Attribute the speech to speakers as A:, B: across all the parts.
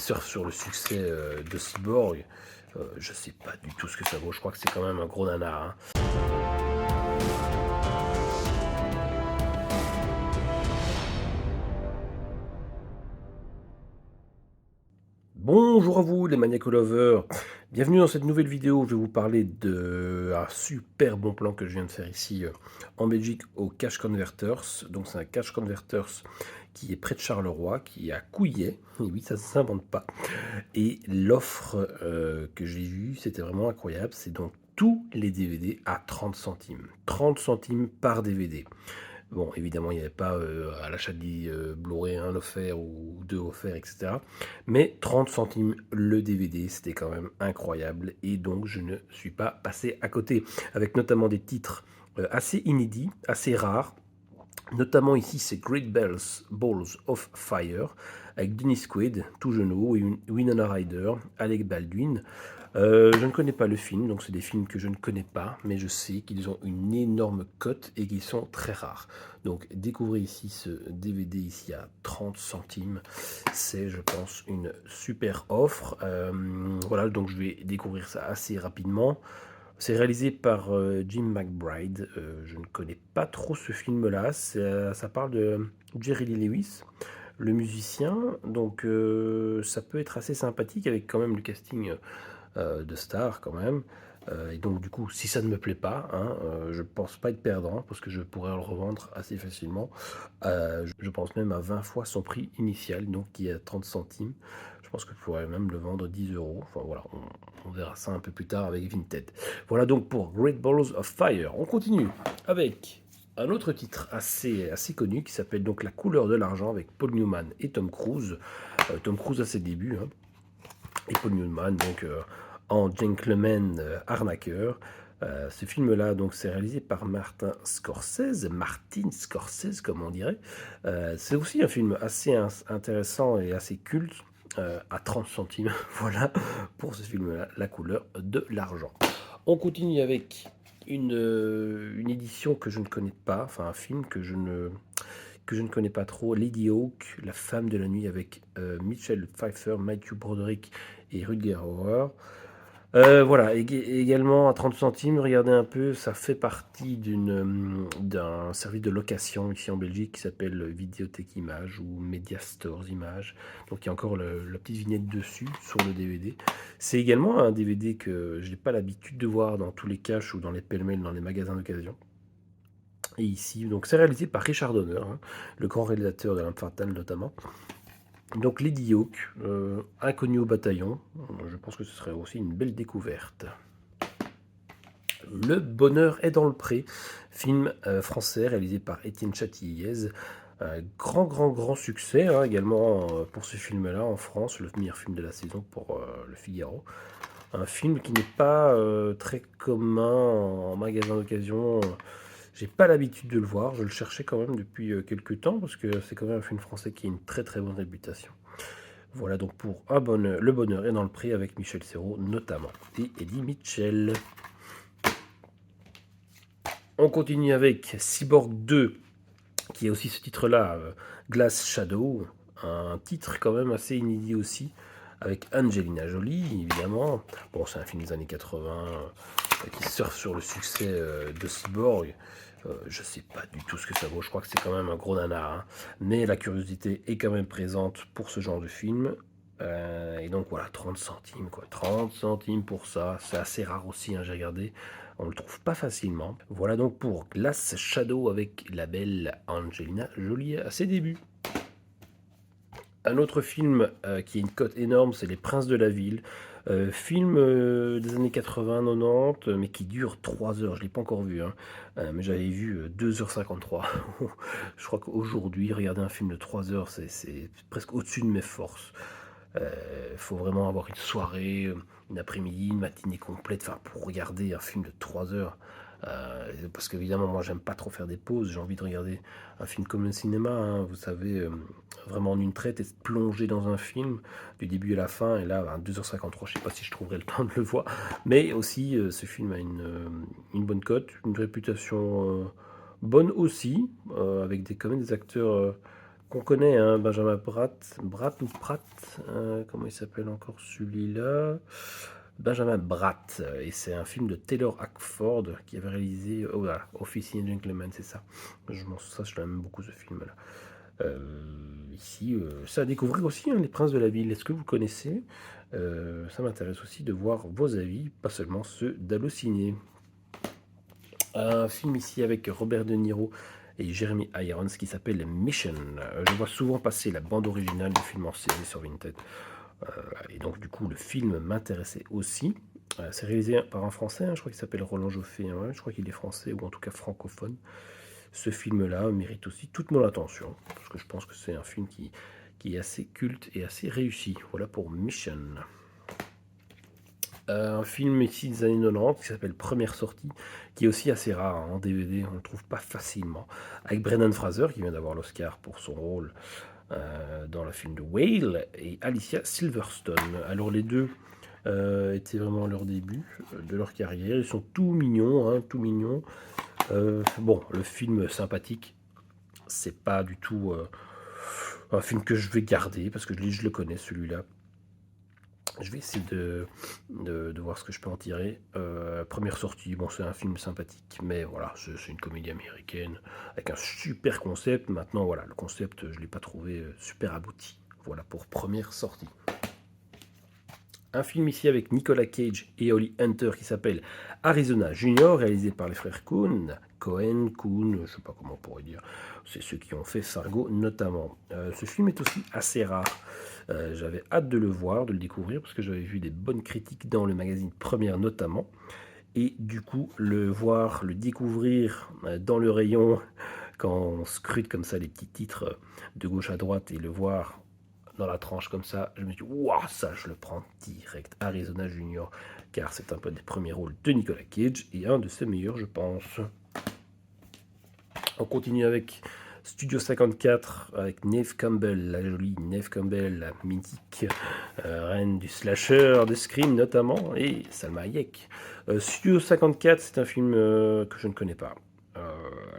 A: surfe sur le succès de Cyborg. Je sais pas du tout ce que ça vaut, je crois que c'est quand même un gros nanar, hein. Bonjour à vous les Maniaco Lovers, bienvenue dans cette nouvelle vidéo où je vais vous parler d'un super bon plan que je viens de faire ici en Belgique au Cash Converters. Donc c'est un Cash Converters qui est près de Charleroi, qui est à Couillet, et oui ça ne s'invente pas. Et l'offre que j'ai vue, c'était vraiment incroyable, c'est donc tous les DVD à 30 centimes. 30 centimes par DVD. Bon, évidemment, il n'y avait pas à l'achat de Blu-ray un offert ou deux offerts, etc. Mais 30 centimes le DVD, c'était quand même incroyable. Et donc, je ne suis pas passé à côté. Avec notamment des titres assez inédits, assez rares. Notamment ici, c'est Great Balls of Fire, avec Dennis Quaid, tout genou, Winona Ryder, Alec Baldwin. Je ne connais pas le film, donc c'est des films que je ne connais pas, mais je sais qu'ils ont une énorme cote et qu'ils sont très rares. Donc découvrez ici ce DVD ici à 30 centimes, c'est je pense une super offre. Voilà, donc je vais découvrir ça assez rapidement. C'est réalisé par Jim McBride. Je ne connais pas trop ce film-là. Ça parle de Jerry Lee Lewis, le musicien. Donc ça peut être assez sympathique avec quand même le casting de stars quand même. Et donc du coup, si ça ne me plaît pas, hein, je pense pas être perdant parce que je pourrais le revendre assez facilement. Je pense même à 20 fois son prix initial, donc qui est à 30 centimes. Je pense que je pourrais même le vendre 10 euros. Enfin voilà, on verra ça un peu plus tard avec Vinted. Voilà donc pour Great Balls of Fire. On continue avec un autre titre assez connu qui s'appelle donc La couleur de l'argent avec Paul Newman et Tom Cruise. Tom Cruise à ses débuts, hein, et Paul Newman donc en gentleman arnaqueur. Ce film-là, donc, c'est réalisé par Martin Scorsese, comme on dirait. C'est aussi un film assez intéressant et assez culte, à 30 centimes, voilà, pour ce film-là, La couleur de l'argent. On continue avec une édition que je ne connais pas, enfin un film que je ne connais pas trop, Lady Hawk, La femme de la nuit avec Michelle Pfeiffer, Matthew Broderick et Rutger Hauer. Voilà, également à 30 centimes, regardez un peu, ça fait partie d'un service de location ici en Belgique qui s'appelle Vidéothèque Images ou Media Stores Images. Donc il y a encore la petite vignette dessus sur le DVD. C'est également un DVD que je n'ai pas l'habitude de voir dans tous les caches ou dans les pêle-mêle dans les magasins d'occasion. Et ici, donc c'est réalisé par Richard Donner, hein, le grand réalisateur de L'Arme Fatale notamment. Donc Lady Hawk, inconnu au bataillon, je pense que ce serait aussi une belle découverte. Le bonheur est dans le pré, film français réalisé par Étienne Châtilliez. Grand succès hein, également pour ce film-là en France, le meilleur film de la saison pour Le Figaro. Un film qui n'est pas très commun en magasin d'occasion. J'ai pas l'habitude de le voir, je le cherchais quand même depuis quelques temps parce que c'est quand même un film français qui a une très bonne réputation. Voilà donc pour Le bonheur est dans le pré avec Michel Serrault notamment et Eddie Mitchell. On continue avec Cyborg 2 qui est aussi ce titre-là, Glass Shadow, un titre quand même assez inédit aussi avec Angelina Jolie évidemment. Bon c'est un film des années 80 qui surfe sur le succès de Cyborg. Je sais pas du tout ce que ça vaut, je crois que c'est quand même un gros nanar, hein. Mais la curiosité est quand même présente pour ce genre de film. Et donc voilà, 30 centimes quoi, 30 centimes pour ça, c'est assez rare aussi, hein, j'ai regardé, on le trouve pas facilement. Voilà donc pour Glass Shadow avec la belle Angelina Jolie à ses débuts. Un autre film qui a une cote énorme, c'est Les Princes de la Ville. Film des années 80-90, mais qui dure 3 heures. Je ne l'ai pas encore vu, hein. Mais j'avais vu 2h53. Je crois qu'aujourd'hui, regarder un film de 3 heures, c'est presque au-dessus de mes forces. Il faut vraiment avoir une soirée, une après-midi, une matinée complète, enfin, pour regarder un film de 3 heures. Parce qu'évidemment, moi, j'aime pas trop faire des pauses. J'ai envie de regarder un film comme le cinéma, hein, vous savez, vraiment en une traite et se plonger dans un film du début à la fin. Et là, à 2h53, je sais pas si je trouverai le temps de le voir. Mais aussi, ce film a une bonne cote, une réputation bonne aussi, avec quand même des acteurs qu'on connaît, hein, Benjamin Bratt ou Pratt, comment il s'appelle encore celui-là? Benjamin Bratt, et c'est un film de Taylor Hackford qui avait réalisé, oh voilà, Officer Gentleman, c'est ça. Je l'aime beaucoup ce film-là. Ici, c'est à découvrir aussi, hein, Les Princes de la Ville. Est-ce que vous connaissez? Ça m'intéresse aussi de voir vos avis, pas seulement ceux d'Allociné. Un film ici avec Robert De Niro et Jeremy Irons qui s'appelle Mission. Je vois souvent passer la bande originale du film en série sur Vinted. Et donc du coup le film m'intéressait aussi. C'est réalisé par un Français, hein, je crois qu'il s'appelle Roland Joffé, hein, je crois qu'il est français ou en tout cas francophone. Ce film-là mérite aussi toute mon attention, parce que je pense que c'est un film qui est assez culte et assez réussi. Voilà pour Mission. Un film ici des années 90 qui s'appelle Première sortie, qui est aussi assez rare, hein, en DVD, on ne le trouve pas facilement, avec Brendan Fraser qui vient d'avoir l'Oscar pour son rôle dans le film de Whale, et Alicia Silverstone. Alors les deux étaient vraiment à leur début de leur carrière, ils sont tout mignons, hein, tout mignons. Bon, le film sympathique, c'est pas du tout un film que je vais garder, parce que je le connais celui-là. Je vais essayer de voir ce que je peux en tirer. Première sortie, bon, c'est un film sympathique, mais voilà, c'est une comédie américaine avec un super concept. Maintenant, voilà, le concept, je ne l'ai pas trouvé super abouti. Voilà pour première sortie. Un film ici avec Nicolas Cage et Holly Hunter qui s'appelle Arizona Junior, réalisé par les frères Coen, je ne sais pas comment on pourrait dire. C'est ceux qui ont fait Fargo notamment. Ce film est aussi assez rare. J'avais hâte de le voir, de le découvrir, parce que j'avais vu des bonnes critiques dans le magazine Première notamment. Et du coup, le voir, le découvrir dans le rayon, quand on scrute comme ça les petits titres de gauche à droite et le voir dans la tranche comme ça, je me dis, waouh, ça je le prends direct. Arizona Junior, car c'est un peu des premiers rôles de Nicolas Cage et un de ses meilleurs, je pense. On continue avec Studio 54, avec Neve Campbell, la jolie Neve Campbell, la mythique reine du slasher, de Scream notamment, et Salma Hayek. Studio 54, c'est un film que je ne connais pas.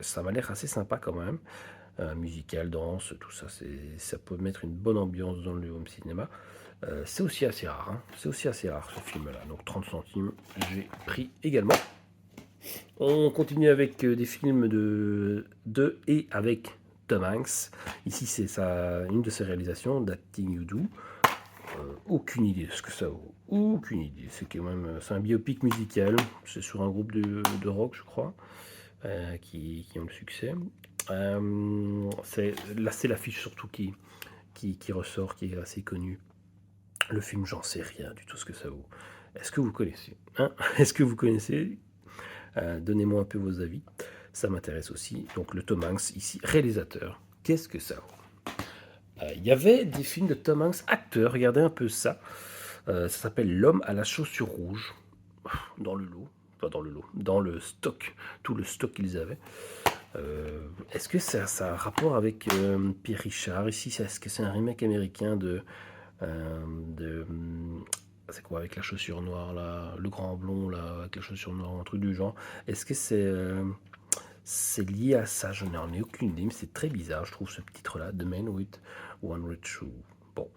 A: Ça m'a l'air assez sympa quand même. Musical, danse, tout ça, ça peut mettre une bonne ambiance dans le home cinéma. C'est aussi assez rare, hein. C'est aussi assez rare ce film-là. Donc 30 centimes, j'ai pris également. On continue avec des films de et avec Tom Hanks. Ici, c'est une de ses réalisations, That Thing You Do. Aucune idée de ce que ça vaut. Aucune idée. C'est un biopic musical. C'est sur un groupe de rock, je crois, qui ont le succès. Là, c'est l'affiche surtout qui ressort, qui est assez connue. Le film, j'en sais rien du tout ce que ça vaut. Est-ce que vous connaissez, hein? Est-ce que vous connaissez? Donnez-moi un peu vos avis. Ça m'intéresse aussi. Donc le Tom Hanks, ici, réalisateur. Qu'est-ce que ça vaut? Il y avait des films de Tom Hanks, acteur. Regardez un peu ça. Ça s'appelle L'homme à la chaussure rouge. Dans le lot. Pas dans le lot. Dans le stock. Tout le stock qu'ils avaient. Est-ce que ça a un rapport avec Pierre Richard ici? Est-ce que c'est un remake américain c'est quoi avec la chaussure noire là, le grand blond là, avec la chaussure noire, un truc du genre? Est-ce que c'est lié à ça? Je n'en ai aucune idée, mais c'est très bizarre, je trouve ce titre-là, The Man with One Red Shoe. Bon,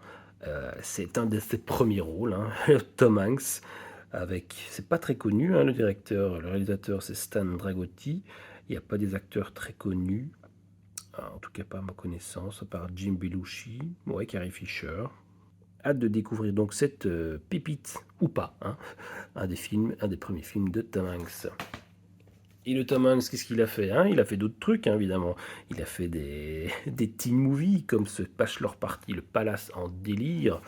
A: c'est un de ses premiers rôles, hein, Tom Hanks, c'est pas très connu, hein, le réalisateur c'est Stan Dragotti. Il n'y a pas des acteurs très connus, en tout cas pas à ma connaissance, à part Jim Belushi, ouais, Carrie Fisher. Hâte de découvrir donc cette pépite, ou pas, hein, un des premiers films de Tom Hanks. Et le Tom Hanks, qu'est-ce qu'il a fait, hein? Il a fait d'autres trucs, hein, évidemment. Il a fait des teen movies, comme ce Bachelor Party, le Palace en délire,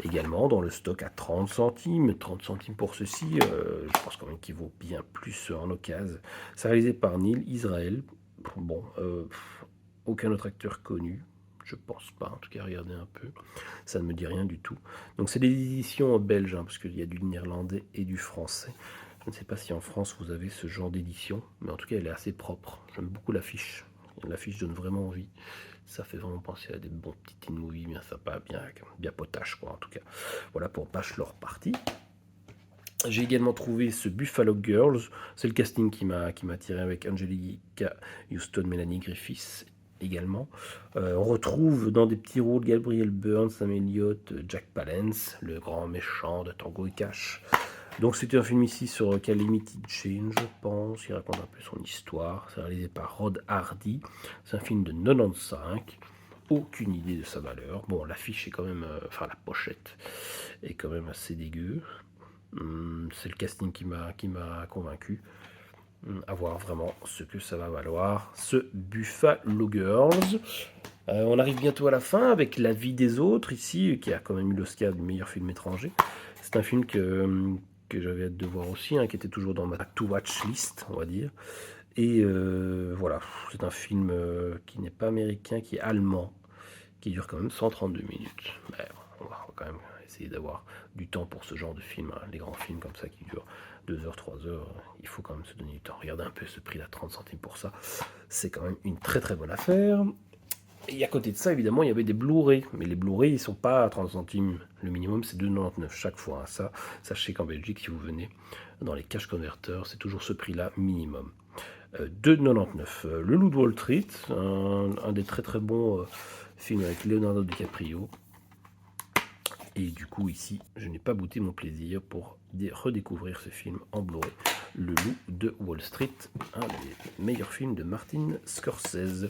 A: également dans le stock à 30 centimes. 30 centimes pour ceci, je pense quand même qu'il vaut bien plus en occasion. C'est réalisé par Neil Israel. Bon, aucun autre acteur connu. Je pense pas, en tout cas, regardez un peu. Ça ne me dit rien du tout. Donc c'est des éditions belges, hein, parce qu'il y a du néerlandais et du français. Je ne sais pas si en France vous avez ce genre d'édition, mais en tout cas elle est assez propre. J'aime beaucoup l'affiche. L'affiche donne vraiment envie. Ça fait vraiment penser à des bons petits teen movies bien sympas, bien potache quoi en tout cas. Voilà pour Bachelor Party. J'ai également trouvé ce Buffalo Girls. C'est le casting qui m'a attiré avec Angelica Houston, Melanie Griffiths également. On retrouve dans des petits rôles Gabriel Byrne, Sam Elliott, Jack Palance, le grand méchant de Tango et Cash. Donc c'était un film ici sur Calamity Jane, je pense. Il raconte un peu son histoire. C'est réalisé par Rod Hardy. C'est un film de 95. Aucune idée de sa valeur. Bon, l'affiche est quand même... enfin, la pochette est quand même assez dégueu. C'est le casting qui m'a convaincu. À voir vraiment ce que ça va valoir. Ce Buffalo Girls. On arrive bientôt à la fin avec La vie des autres, ici, qui a quand même eu l'Oscar du meilleur film étranger. C'est un film que j'avais hâte de voir aussi, hein, qui était toujours dans ma to-watch list, on va dire. Et voilà, c'est un film qui n'est pas américain, qui est allemand, qui dure quand même 132 minutes. Mais on va quand même essayer d'avoir du temps pour ce genre de film, hein. Les grands films comme ça qui durent 2 heures, 3 heures, il faut quand même se donner du temps. Regardez un peu ce prix là, 30 centimes pour ça, c'est quand même une très très bonne affaire. Et à côté de ça, évidemment, il y avait des Blu-ray. Mais les Blu-ray, ils ne sont pas à 30 centimes. Le minimum, c'est 2,99 chaque fois, hein. Ça, sachez qu'en Belgique, si vous venez dans les cash converters, c'est toujours ce prix-là minimum. 2,99. Le Loup de Wall Street, un des très très bons films avec Leonardo DiCaprio. Et du coup, ici, je n'ai pas bouté mon plaisir pour redécouvrir ce film en Blu-ray. Le Loup de Wall Street, un des meilleurs films de Martin Scorsese.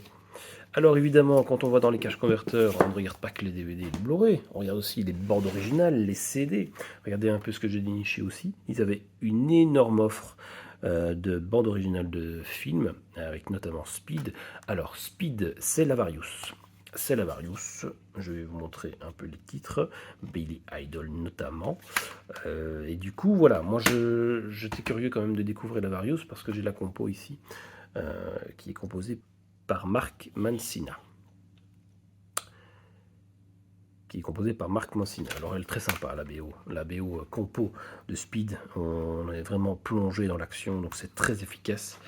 A: Alors évidemment, quand on va dans les cash converters, on ne regarde pas que les DVD et les Blu-ray, on regarde aussi les bandes originales, les CD. Regardez un peu ce que j'ai déniché aussi. Ils avaient une énorme offre de bandes originales de films, avec notamment Speed. Alors Speed, c'est Lavarius. C'est Lavarius, je vais vous montrer un peu les titres, Billy Idol notamment. Et du coup, voilà, moi j'étais curieux quand même de découvrir Lavarius parce que j'ai la compo ici, qui est composée par Mark Mancina. Alors elle est très sympa, la BO. La BO compo de Speed, on est vraiment plongé dans l'action, donc c'est très efficace.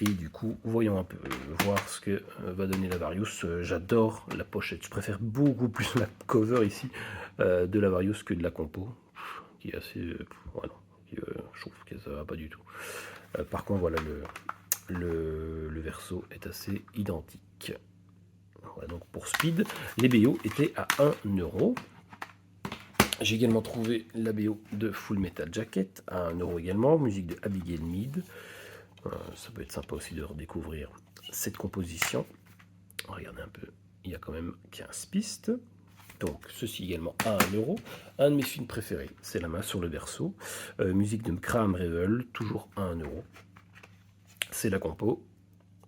A: Et du coup, voyons un peu, voir ce que va donner Lavarius. J'adore la pochette, je préfère beaucoup plus la cover ici de Lavarius que de la compo, qui est assez... voilà, je trouve que ça va pas du tout. Par contre, voilà, le verso est assez identique. Voilà, donc pour Speed, les BO étaient à 1 €. J'ai également trouvé la BO de Full Metal Jacket à 1 € également, musique de Abigail Mead. Ça peut être sympa aussi de redécouvrir cette composition. Regardez un peu, il y a quand même 15 pistes. Donc ceci également à 1 €. Un de mes films préférés, c'est La main sur le berceau. Musique de Graham Revel, toujours à 1 €. C'est la compo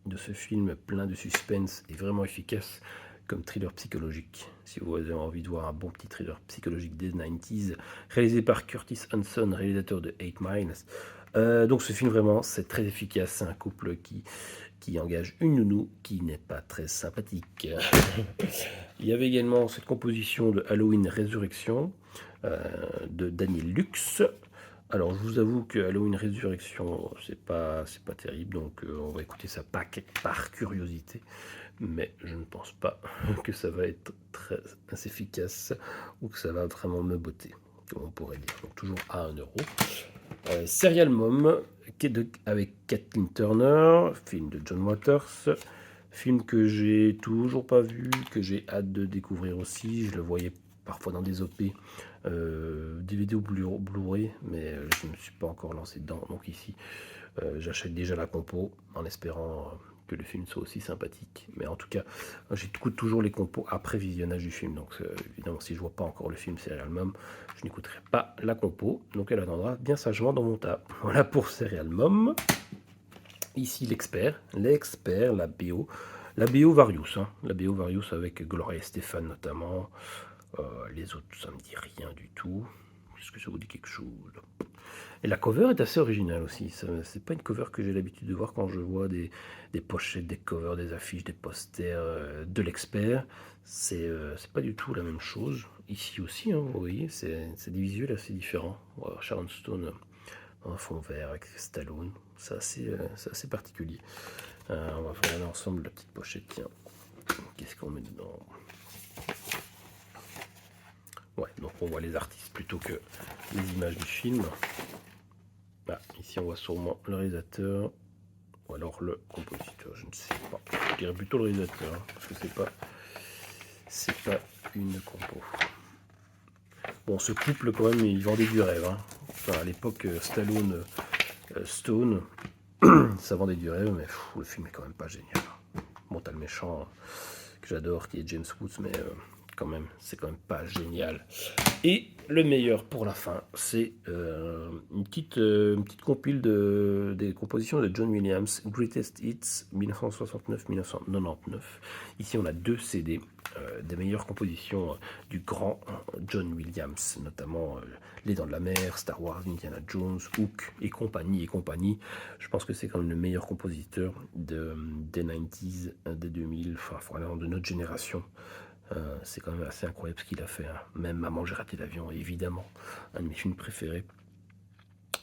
A: de ce film plein de suspense et vraiment efficace comme thriller psychologique. Si vous avez envie de voir un bon petit thriller psychologique des 90s, réalisé par Curtis Hanson, réalisateur de 8 Miles. Donc ce film vraiment, c'est très efficace. C'est un couple qui engage une nounou qui n'est pas très sympathique. Il y avait également cette composition de Halloween Résurrection de Daniel Lux. Alors je vous avoue que Halloween Résurrection, c'est pas terrible, donc on va écouter ça par curiosité, mais je ne pense pas que ça va être très efficace ou que ça va vraiment me botter, comme on pourrait dire. Donc toujours à 1 €. Serial Mom avec Kathleen Turner, film de John Waters, film que j'ai toujours pas vu, que j'ai hâte de découvrir aussi. Je le voyais parfois dans des OP, DVD ou Blu-ray, mais je ne me suis pas encore lancé dedans. Donc ici, j'achète déjà la compo en espérant que le film soit aussi sympathique. Mais en tout cas, j'écoute toujours les compos après visionnage du film. Donc évidemment, si je vois pas encore le film Serial Mom, je n'écouterai pas la compo. Donc elle attendra bien sagement dans mon tas. Voilà pour Serial Mom. Ici l'expert, la BO. La BO Various, hein. La BO Various avec Gloria Estefan notamment. Les autres, ça me dit rien du tout. Est-ce que ça vous dit quelque chose? Et la cover est assez originale aussi. C'est pas une cover que j'ai l'habitude de voir quand je vois des pochettes, des covers, des affiches, des posters de l'expert. C'est pas du tout la même chose. Ici aussi, hein, vous voyez, c'est des visuels assez différents. Voilà, Sharon Stone en fond vert avec Stallone. C'est assez particulier. On va regarder ensemble la petite pochette. Tiens, qu'est-ce qu'on met dedans? Ouais, donc on voit les artistes plutôt que les images du film. Ah, ici on voit sûrement le réalisateur ou alors le compositeur, je ne sais pas. je dirais plutôt le réalisateur, hein, parce que c'est pas une compo. Bon, ce couple, quand même, ils vendaient du rêve. Hein. Enfin, à l'époque, Stallone, Stone, ça vendait du rêve, mais le film est quand même pas génial. Bon, t'as le méchant que j'adore, qui est James Woods, mais quand même, c'est quand même pas génial. Et le meilleur pour la fin, c'est une petite compile des compositions de John Williams, Greatest Hits 1969-1999. Ici, on a 2 CD des meilleures compositions du grand John Williams, notamment Les Dents de la Mer, Star Wars, Indiana Jones, Hook et compagnie. Je pense que c'est quand même le meilleur compositeur des 90s, des 2000, enfin vraiment de notre génération. C'est quand même assez incroyable ce qu'il a fait. Hein. Même Maman, j'ai raté l'avion, évidemment, un de mes films préférés.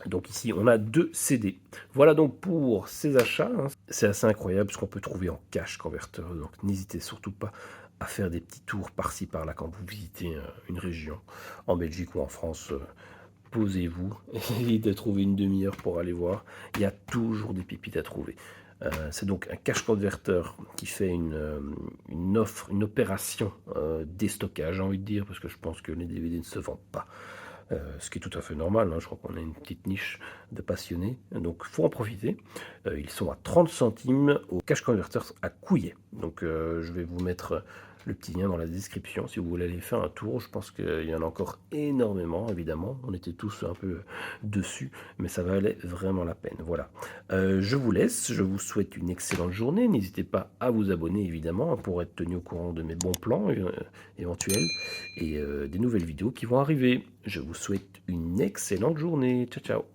A: Donc ici, on a 2 CD. Voilà donc pour ces achats. Hein. C'est assez incroyable ce qu'on peut trouver en cash converter. Donc n'hésitez surtout pas à faire des petits tours par-ci par-là quand vous visitez une région, en Belgique ou en France. Posez-vous, essayez de trouver une demi-heure pour aller voir. Il y a toujours des pépites à trouver. C'est donc un cash converter qui fait une offre, une opération déstockage, j'ai envie de dire, parce que je pense que les DVD ne se vendent pas. Ce qui est tout à fait normal, hein. Je crois qu'on a une petite niche de passionnés, donc il faut en profiter. Ils sont à 30 centimes au Cash Converters à Couillet. Donc je vais vous mettre le petit lien dans la description si vous voulez aller faire un tour. Je pense qu'il y en a encore énormément, évidemment. On était tous un peu dessus, mais ça valait vraiment la peine. Voilà. Je vous laisse, je vous souhaite une excellente journée. N'hésitez pas à vous abonner, évidemment, pour être tenu au courant de mes bons plans éventuels et des nouvelles vidéos qui vont arriver. Je vous souhaite une excellente journée. Ciao, ciao.